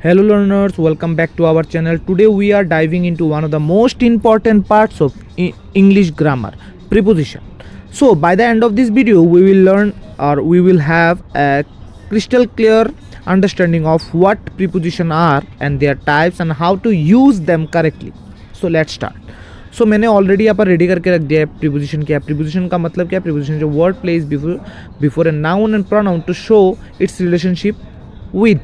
Hello learners, welcome back to our channel. Today we are diving into one of the most important parts of English grammar, preposition. So by the end of this video we will learn or we will have a crystal clear understanding of what preposition are and their types and how to use them correctly. So let's start. सो मैंने already यहाँ पर ready करके रख दिया है preposition क्या है. Preposition का मतलब क्या है? प्रीपोजिशन जो word place before a noun and pronoun to show its relationship with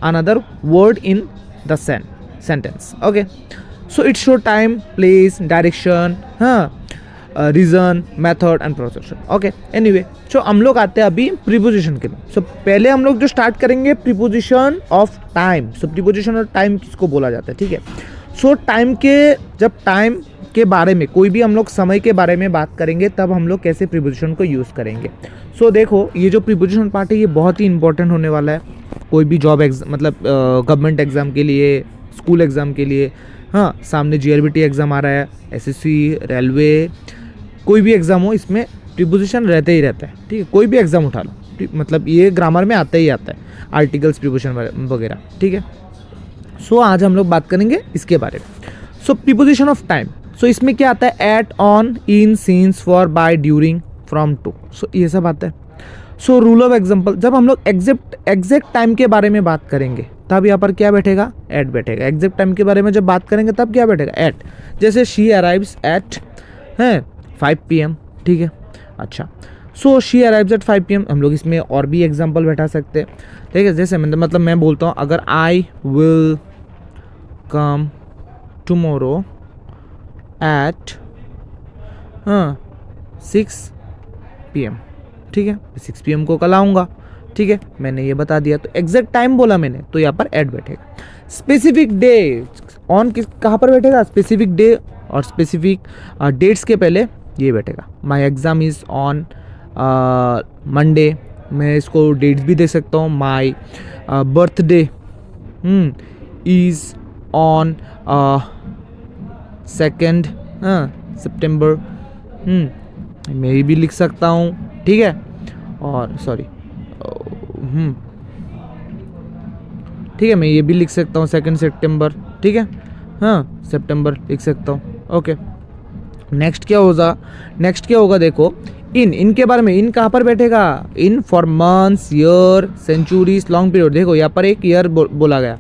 another word in the sentence. Okay, so it show time, place, direction, reason, method and process. Okay, anyway, so हम लोग आते हैं अभी preposition के लिए. So पहले हम लोग जो स्टार्ट करेंगे preposition of time. So preposition of time किसको बोला जाता है? ठीक है. सो टाइम के जब टाइम के बारे में कोई भी हम लोग समय के बारे में बात करेंगे तब हम लोग कैसे प्रीपोजिशन को यूज़ करेंगे. सो देखो ये जो प्रीपोजिशन पार्ट है ये बहुत ही इंपॉर्टेंट होने वाला है कोई भी जॉब मतलब गवर्नमेंट एग्ज़ाम के लिए, स्कूल एग्ज़ाम के लिए. सामने जीआरबीटी एग्ज़ाम आ रहा है, एसएससी, रेलवे, कोई भी एग्ज़ाम हो इसमें प्रीपोजिशन रहते ही रहता है. ठीक है, कोई भी एग्ज़ाम उठा लो, मतलब ये ग्रामर में आता ही आता है, आर्टिकल्स, प्रीपोजिशन वगैरह. ठीक है. सो आज हम लोग बात करेंगे इसके बारे में. So preposition of time. So इसमें क्या आता है? At, on, in, since, for, by, during, from, to. So ये सब आता है. सो रूल ऑफ एग्जाम्पल, जब हम लोग एग्जैक्ट टाइम के बारे में बात करेंगे तब यहाँ पर क्या बैठेगा? एट बैठेगा. एग्जैक्ट टाइम के बारे में जब बात करेंगे तब क्या बैठेगा? एट. जैसे शी अराइव्स एट 5 PM. ठीक है. अच्छा, so she arrives eight 5 PM. हम लोग इसमें और भी एग्जाम्पल बैठा सकते हैं. ठीक है. जैसे मतलब मैं बोलता हूँ अगर I will come tomorrow at 6 PM. ठीक है, 6 PM को कल आऊँगा. ठीक है, मैंने ये बता दिया. तो एग्जैक्ट टाइम बोला मैंने तो यहाँ पर एट बैठेगा. स्पेसिफिक डे, ऑन कहाँ पर बैठेगा? स्पेसिफिक डे और स्पेसिफिक डेट्स के पहले ये बैठेगा. My exam is on Monday. मैं इसको डेट्स भी दे सकता हूँ. माई बर्थडे इज़ ऑन 2 सितंबर. मैं ये भी लिख सकता हूँ. ठीक है. और सॉरी ठीक है, मैं ये भी लिख सकता हूँ 2 सितंबर. ठीक है. सितंबर लिख सकता हूँ. ओके. नेक्स्ट क्या होगा? देखो इन के बारे में. इन कहाँ पर बैठेगा? In for months, year, centuries, long period. देखो यहाँ पर एक ईयर बोला गया.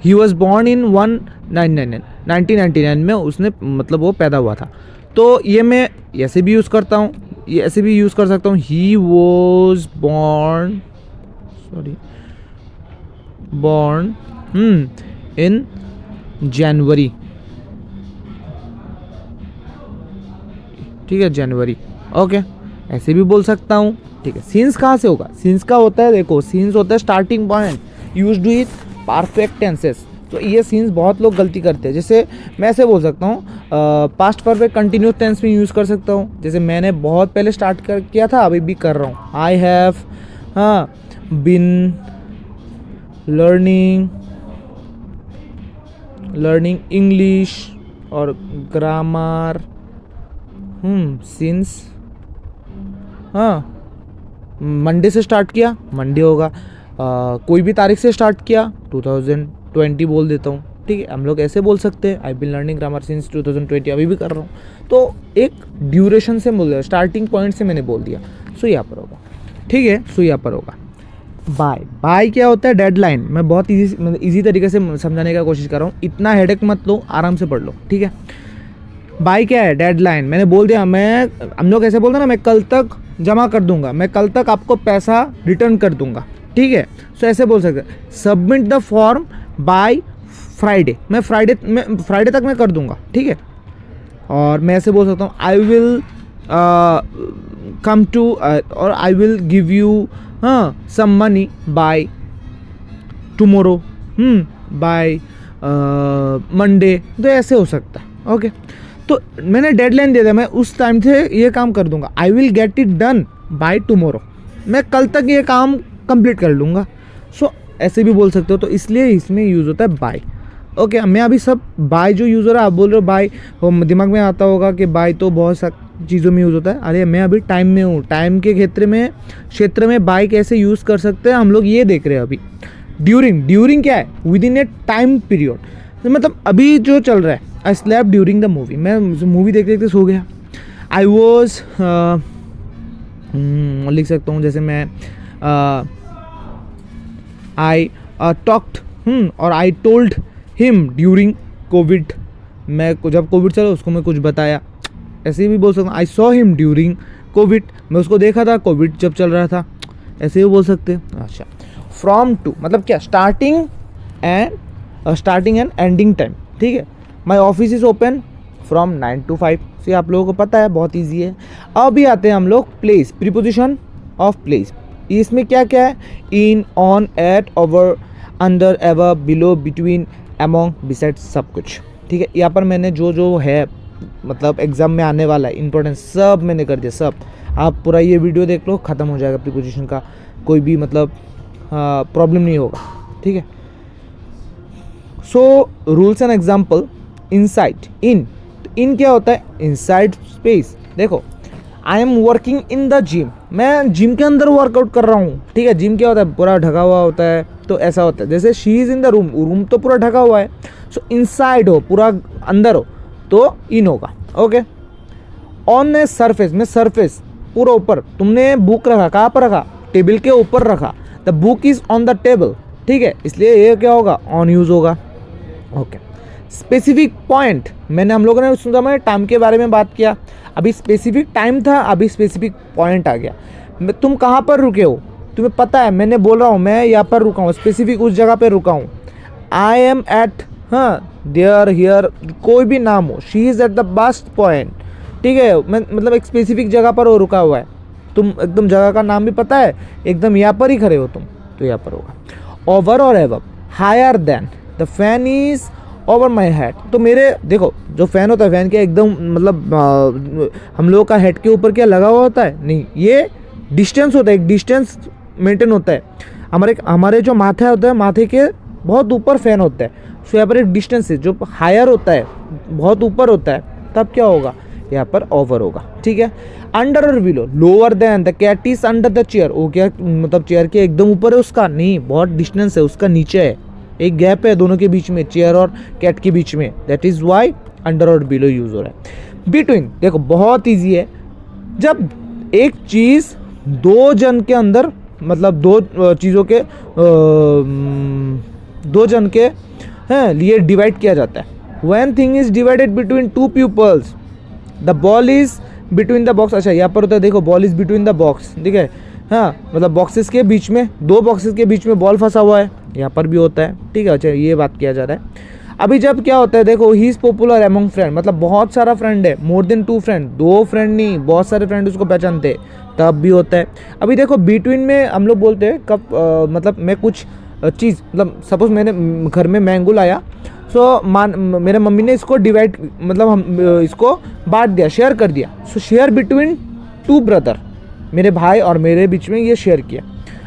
ही वॉज बॉर्न इन 1999 में उसने मतलब वो पैदा हुआ था. तो ये मैं ऐसे भी यूज़ करता हूँ, ये ऐसे भी यूज़ कर सकता हूँ. ही वॉज बॉर्न इन जनवरी. ठीक है, जनवरी. ओके, ऐसे भी बोल सकता हूँ. ठीक है. सिंस कहाँ से होगा? सिंस का होता है, देखो सिंस होता है starting point used with perfect tenses. तो ये सीन्स बहुत लोग गलती करते हैं. जैसे मैं ऐसे बोल सकता हूँ पास्ट परफेक्ट कंटिन्यूस टेंस में यूज़ कर सकता हूँ. जैसे मैंने बहुत पहले स्टार्ट किया था, अभी भी कर रहा हूँ. I have been learning English और ग्रामर सिंस मंडे से स्टार्ट किया, मंडे होगा. कोई भी तारीख से स्टार्ट किया, 2020 बोल देता हूँ. ठीक है, हम लोग ऐसे बोल सकते हैं. आई बिन लर्निंग ग्रामर सिंस 2020, अभी भी कर रहा हूँ. तो एक ड्यूरेशन से बोल दिया, स्टार्टिंग पॉइंट से मैंने बोल दिया. सो यहाँ पर होगा. ठीक है. सो यहाँ पर होगा बाय क्या होता है? डेडलाइन. मैं बहुत ईजी तरीके से समझाने का कोशिश कर रहा हूँ. इतना हेडेक मत लो, आराम से पढ़ लो. ठीक है. बाय क्या है? डेडलाइन. मैंने बोल दिया, हम लोग ऐसे बोलते हैं ना, मैं कल तक जमा कर दूंगा, मैं कल तक आपको पैसा रिटर्न कर दूंगा. ठीक है. सो ऐसे बोल सकते हैं submit the form by Friday. मैं फ्राइडे तक मैं कर दूंगा. ठीक है. और मैं ऐसे बोल सकता हूँ आई विल कम टू और I will give you some money by tomorrow, by Monday. तो ऐसे हो सकता है. ओके. तो मैंने डेडलाइन दे दिया, मैं उस टाइम से ये काम कर दूंगा. I will get it done by tomorrow. मैं कल तक ये काम कंप्लीट कर लूँगा. सो ऐसे भी बोल सकते हो. तो इसलिए इसमें यूज़ होता है बाय. ओके. मैं अभी सब बाय जो यूज़ हो रहा है, आप बोल रहे हो बाय, दिमाग में आता होगा कि बाय तो बहुत सा चीज़ों में यूज़ होता है. अरे मैं अभी टाइम में हूँ. टाइम के क्षेत्र में बाय कैसे यूज़ कर सकते हैं हम लोग ये देख रहे हैं अभी. ड्यूरिंग क्या है, with in A time period, मतलब अभी जो चल रहा है। I slap during the movie, मैं मूवी देखते देखते सो गया। आई वॉज लिख सकता हूँ जैसे मैं आई टॉक्ड और I told him during Covid, मैं जब कोविड चला उसको मैं कुछ बताया, ऐसे भी बोल सकता हूँ। I saw him during Covid, मैं उसको देखा था कोविड जब चल रहा था, ऐसे भी बोल सकते हैं। अच्छा, फ्रॉम टू मतलब क्या, स्टार्टिंग एंड एंडिंग टाइम, ठीक है। My office is open from 9 to 5, से आप लोगों को पता है, बहुत ईजी है। अभी आते हैं हम लोग प्लेस, प्रीपोजिशन ऑफ प्लेस। इसमें क्या क्या है, in, on, at, over, under, ever, below, between, among, beside, सब कुछ, ठीक है। यहाँ पर मैंने जो जो है मतलब एग्जाम में आने वाला है इंपॉर्टेंट सब मैंने कर दिया, सब। आप पूरा ये वीडियो देख लो, ख़त्म हो जाएगा प्रीपोजिशन का, कोई भी मतलब प्रॉब्लम नहीं होगा, ठीक है। So rules and example, inside, in क्या होता है, इनसाइड स्पेस। देखो, I am working in the gym, मैं जिम के अंदर वर्कआउट कर रहा हूँ, ठीक है। जिम क्या होता है, पूरा ढका हुआ होता है, तो ऐसा होता है। जैसे she is in the room, room तो पूरा ढका हुआ है, सो इनसाइड हो, पूरा अंदर हो, तो इन होगा, ओके। ऑन ए सरफेस, में सरफेस पूरा ऊपर, तुमने बुक रखा, कहाँ पर रखा, टेबल के ऊपर रखा, the book is on the table, ठीक है, इसलिए ये क्या होगा, ऑन यूज होगा, ओके। स्पेसिफिक पॉइंट, मैंने हम लोगों ने उस समय टाइम के बारे में बात किया, अभी स्पेसिफिक टाइम था, अभी स्पेसिफिक पॉइंट आ गया। तुम कहाँ पर रुके हो, तुम्हें पता है, मैंने बोल रहा हूँ मैं यहाँ पर रुका हूँ, स्पेसिफिक उस जगह पर रुका हूँ। आई एम एट, हाँ, देयर, हियर, कोई भी नाम हो, she is at the best point, ठीक है। मैं मतलब एक स्पेसिफिक जगह पर वो रुका हुआ है, तुम एकदम जगह का नाम भी पता है, एकदम यहाँ पर ही खड़े हो तुम, तो यहाँ पर होगा। ओवर और above, higher than, the fan is over my head, तो मेरे देखो जो फ़ैन होता है, फ़ैन क्या एकदम मतलब हम लोगों का हेड के ऊपर क्या लगा हुआ होता है, नहीं, ये डिस्टेंस होता है, एक डिस्टेंस मेंटेन होता है। हमारे जो माथा होता है, माथे के बहुत ऊपर फ़ैन होता है, सो यहाँ पर एक डिस्टेंस है, जो हायर होता है, बहुत ऊपर होता है, तब क्या होगा, यहाँ पर ओवर होगा, ठीक है। अंडर और below, lower than, the cat is under the chair, वो क्या मतलब चेयर के एकदम ऊपर है उसका, नहीं, बहुत डिस्टेंस है, उसका नीचे है, एक गैप है दोनों के बीच में, चेयर और कैट के बीच में, दैट इज वाई अंडर और बिलो यूज हो रहा है। बिटवीन, देखो बहुत ईजी है, जब एक चीज़ दो जन के अंदर, मतलब दो चीज़ों के दो जन के लिए डिवाइड किया जाता है। When thing is divided between two pupils, the ball is between the box। अच्छा, यहाँ पर होता है, देखो ball is between the box, ठीक है, हाँ, मतलब बॉक्सेस के बीच में, दो बॉक्सेस के बीच में बॉल फंसा हुआ है, यहाँ पर भी होता है, ठीक है। अच्छा, ये बात किया जा रहा है। अभी जब क्या होता है, देखो, he is popular among friend, मतलब बहुत सारा फ्रेंड है, मोर देन 2 फ्रेंड, 2 फ्रेंड नहीं, बहुत सारे फ्रेंड उसको पहचानते, तब भी होता है। अभी देखो बिटवीन में हम लोग बोलते हैं कब, मतलब मैं कुछ चीज़, मतलब सपोज मैंने घर में मैंगो लाया, सो मेरे मम्मी ने इसको डिवाइड, मतलब हम इसको बांट दिया, शेयर कर दिया, सो शेयर बिटवीन 2 ब्रदर, मेरे भाई और मेरे बीच में ये शेयर किया।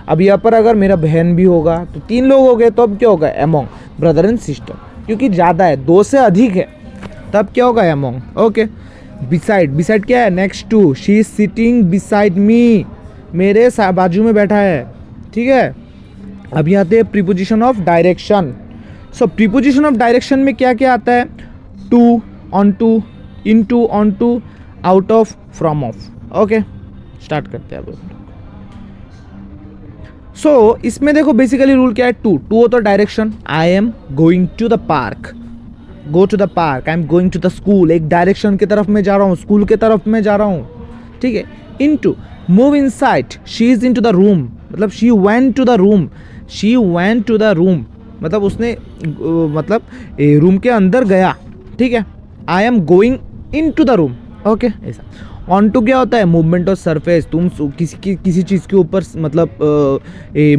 अब यहाँ पर अगर मेरा बहन भी होगा तो 3 लोग हो गए, तो अब क्या होगा, एमोंग, ब्रदर एंड सिस्टर, क्योंकि ज़्यादा है, 2 से अधिक है, तब क्या होगा, एमोंग, ओके। बिसाइड, बिसाइड क्या है, next to, she is sitting beside me, मेरे बाजू में बैठा है, ठीक है। अब यहाँ आते हैं preposition of direction. So preposition of direction में क्या क्या आता है, to, onto, into, onto, out of, from off, okay. Start करते हैं अब। सो इसमें देखो बेसिकली रूल क्या है, टू होता है direction, I am going to the park, go to the park, I am going to the school, एक डायरेक्शन की तरफ मैं जा रहा हूँ, स्कूल की तरफ मैं जा रहा हूँ, ठीक है। Into, move inside, she is into the room, मतलब she went to the room, she went to the room, मतलब उसने मतलब रूम के अंदर गया, ठीक है। I am going into the room, okay, ऐसा। ऑन टू क्या होता है, मूवमेंट ऑफ सरफेस, तुम किसी चीज़ के ऊपर मतलब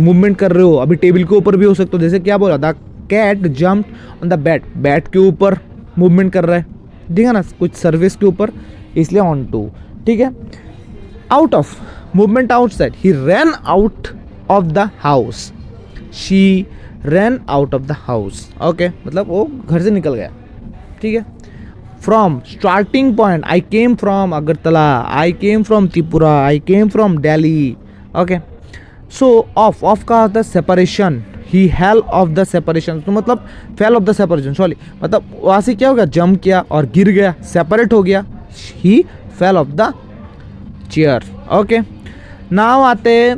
मूवमेंट कर रहे हो, अभी टेबल के ऊपर भी हो सकते हो, जैसे क्या बोला, the cat jumped on the bed, bed के ऊपर मूवमेंट कर रहा है, ठीक है ना, कुछ सर्विस के ऊपर, इसलिए ऑन टू, ठीक है। Out of, movement outside, he ran out of the house, she ran out of the house, okay, मतलब वो घर से निकल गया, ठीक है। From, starting point, I came from Agartala, I came from Tripura, I came from Delhi, okay. So of, of का होता है separation, he hell of the separation, तो मतलब fail off the separation, sorry मतलब वहाँ से क्या हो गया, जंप किया और गिर गया, सेपरेट हो गया, he fell off the chair. Okay, now आते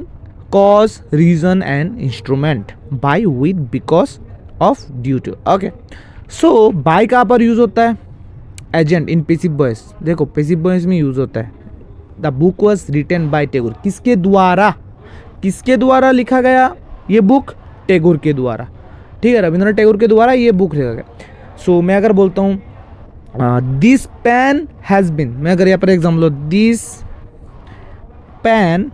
cause, reason and instrument. By, with, because of, due to. Okay, so by कहाँ पर यूज होता है, एजेंट इन पैसिव वॉइस। देखो पैसिव वॉइस में यूज होता है। The book was written by Tagore, किसके द्वारा, किसके द्वारा लिखा गया ये बुक, टैगोर के द्वारा, ठीक है, रविंद्रनाथ टैगोर के द्वारा ये बुक लिखा गया। सो मैं अगर बोलता हूँ दिस पेन हैज़ बिन, मैं अगर यहाँ पर एग्जाम्पल लो, this pen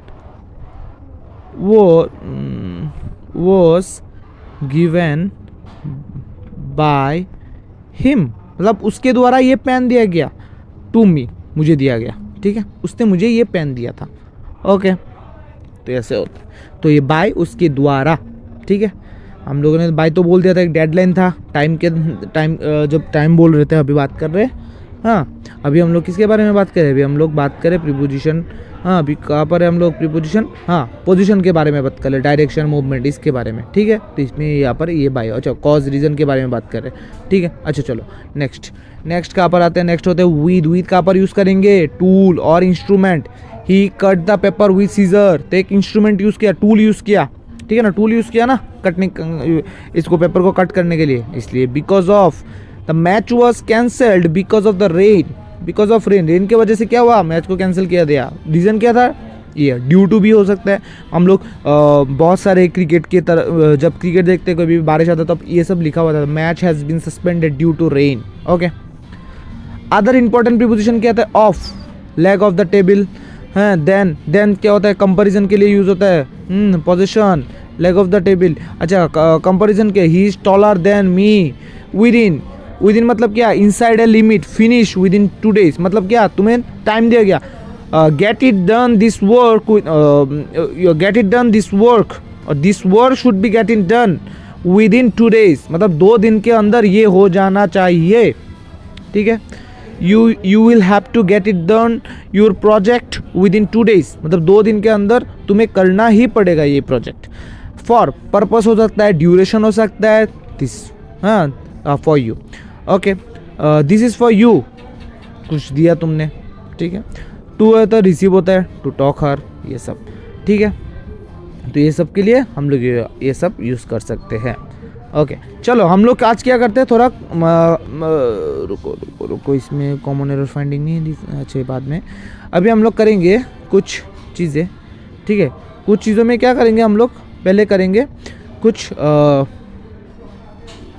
was given by him, मतलब उसके द्वारा ये पेन दिया गया, टू मी, मुझे दिया गया, ठीक है, उसने मुझे ये पेन दिया था। ओके, तो ऐसे होता है, तो ये बाय उसके द्वारा, ठीक है। हम लोगों ने बाय तो बोल दिया था, एक डेडलाइन था, टाइम जब टाइम बोल रहे थे, अभी बात कर रहे हैं, हाँ अभी हम लोग किसके बारे में बात करें, अभी हम लोग बात करें प्रीपोजिशन, हाँ अभी कहाँ पर है हम लोग, प्रीपोजिशन, हाँ पोजीशन के बारे में बात कर रहे, डायरेक्शन, मूवमेंट, इसके बारे में, ठीक है। तो इसमें यहाँ पर ये बाय, अच्छा कॉज रीजन के बारे में बात कर रहे हैं, ठीक है। अच्छा चलो नेक्स्ट कहाँ पर आते हैं, नेक्स्ट होते हैं विद कहाँ पर यूज़ करेंगे, टूल और instrument. He cut the paper with scissor, तो एक इंस्ट्रूमेंट यूज़ किया, टूल यूज़ किया, ठीक है ना, टूल यूज़ किया ना कटने, इसको पेपर को कट करने के लिए, इसलिए because of the match was cancelled because of the rain, because of rain की वजह से क्या हुआ, मैच को कैंसिल किया दिया। रीज़न क्या था, ये ड्यू टू भी हो सकता है। हम लोग बहुत सारे क्रिकेट के तरह जब क्रिकेट देखते हैं, कभी भी बारिश आता तो ये सब लिखा हुआ था, match has been suspended due to rain. Okay, other important preposition क्या था, of, leg of the table, है, देन क्या होता है, कंपैरिजन के लिए यूज होता है, position, leg of the table. अच्छा कंपैरिजन के, he is taller than me, within मतलब क्या, inside a limit, finish within 2 days, मतलब क्या, तुम्हें टाइम दिया गया, get it done this work, get it done this work, और this work should be gate it done within 2 days, मतलब 2 दिन के अंदर ये हो जाना चाहिए, ठीक है। You will have to get it done your project within 2 days, मतलब 2 दिन के अंदर तुम्हें करना ही पड़ेगा ये प्रोजेक्ट। फॉर पर्पस हो सकता है, ड्यूरेशन हो सकता है, दिस, हाँ for you. Okay, this is for you, कुछ दिया तुमने, ठीक है। टू है तो रिसीव होता है, टू टॉक हर, ये सब, ठीक है। तो ये सब के लिए हम लोग ये सब यूज़ कर सकते हैं। ओके चलो हम लोग आज क्या करते हैं, थोड़ा रुको, इसमें कॉमन एरर फाइंडिंग नहीं, अच्छा बाद में। अभी हम लोग करेंगे कुछ चीज़ें, ठीक है। कुछ चीज़ों में क्या करेंगे हम लोग, पहले करेंगे कुछ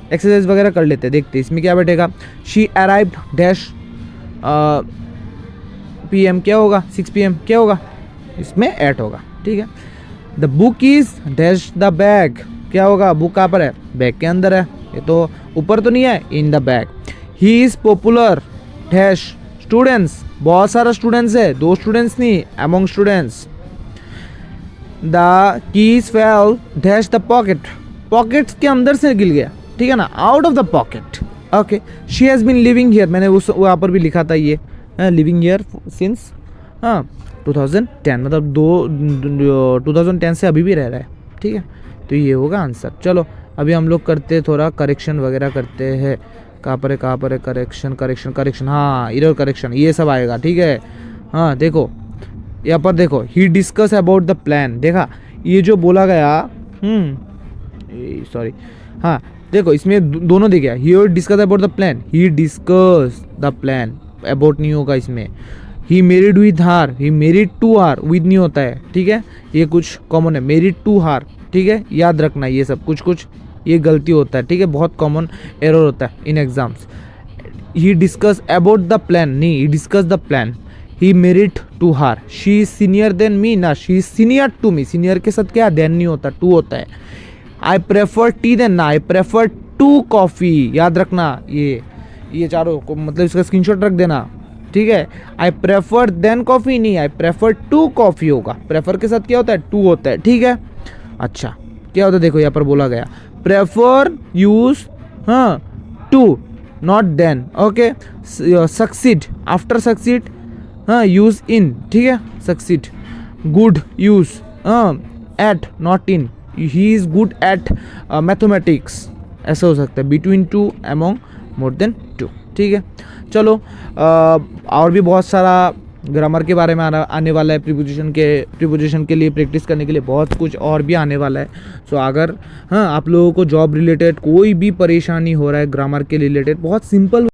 एक्सरसाइज वगैरह कर लेते हैं, देखते हैं इसमें क्या बैठेगा। शी अराइव्ड डैश PM, क्या होगा 6 PM, क्या होगा इसमें 8 होगा, ठीक है। The book is dash the bag, क्या होगा, बुक कहाँ पर है, बैग के अंदर है, ये तो ऊपर तो नहीं है, in the bag. He is popular dash students, बहुत सारा स्टूडेंट्स है, 2 स्टूडेंट्स नहीं, among students. The keys fell dash the pocket, pockets के अंदर से गिर गया, ठीक है ना, out of the pocket. Okay, she has been living here, मैंने उस वहाँ पर भी लिखा था ये, लिविंग हियर सिंस 2010, मतलब 2010 से अभी भी रह रहा है, ठीक है। तो ये होगा आंसर। चलो अभी हम लोग करते थोड़ा करेक्शन वगैरह करते हैं। कहाँ पर है करेक्शन, हाँ इरर करेक्शन, ये सब आएगा, ठीक है। हाँ देखो यहाँ पर देखो, ही डिस्कस अबाउट द प्लान, देखा ये जो बोला गया, सॉरी, हाँ देखो इसमें दोनों दिख गया, he discuss about the plan, he discuss the plan, about नहीं होगा इसमें। He married with her, he married to her, with नहीं होता है, ठीक है, ये कुछ कॉमन है, मेरिड टू हार, ठीक है, याद रखना ये सब कुछ ये गलती होता है, ठीक है, बहुत कॉमन एरर होता है in exams. He discuss about the plan, नहीं, he discuss the plan. He married to her, she is senior than me, ना she is senior to me, senior के साथ क्या देन नहीं होता, टू होता है। आई प्रेफर टी देन, ना आई प्रेफर टू कॉफ़ी, याद रखना ये चारों को, मतलब इसका स्क्रीनशॉट रख देना, ठीक है। आई प्रेफर देन कॉफ़ी नहीं, आई प्रेफर टू कॉफ़ी होगा, प्रेफर के साथ क्या होता है, टू होता है, ठीक है। अच्छा क्या होता है, देखो यहाँ पर बोला गया prefer use to not than, okay. Succeed, after succeed use in, ठीक है, succeed. Good use at not in, he is good at mathematics, ऐसा हो सकता है, between two, among, more than two. ठीक है, चलो और भी बहुत सारा ग्रामर के बारे में आने वाला है, प्रीपोजिशन के लिए प्रैक्टिस करने के लिए बहुत कुछ और भी आने वाला है। सो अगर हाँ आप लोगों को जॉब रिलेटेड कोई भी परेशानी हो रहा है ग्रामर के रिलेटेड, बहुत सिंपल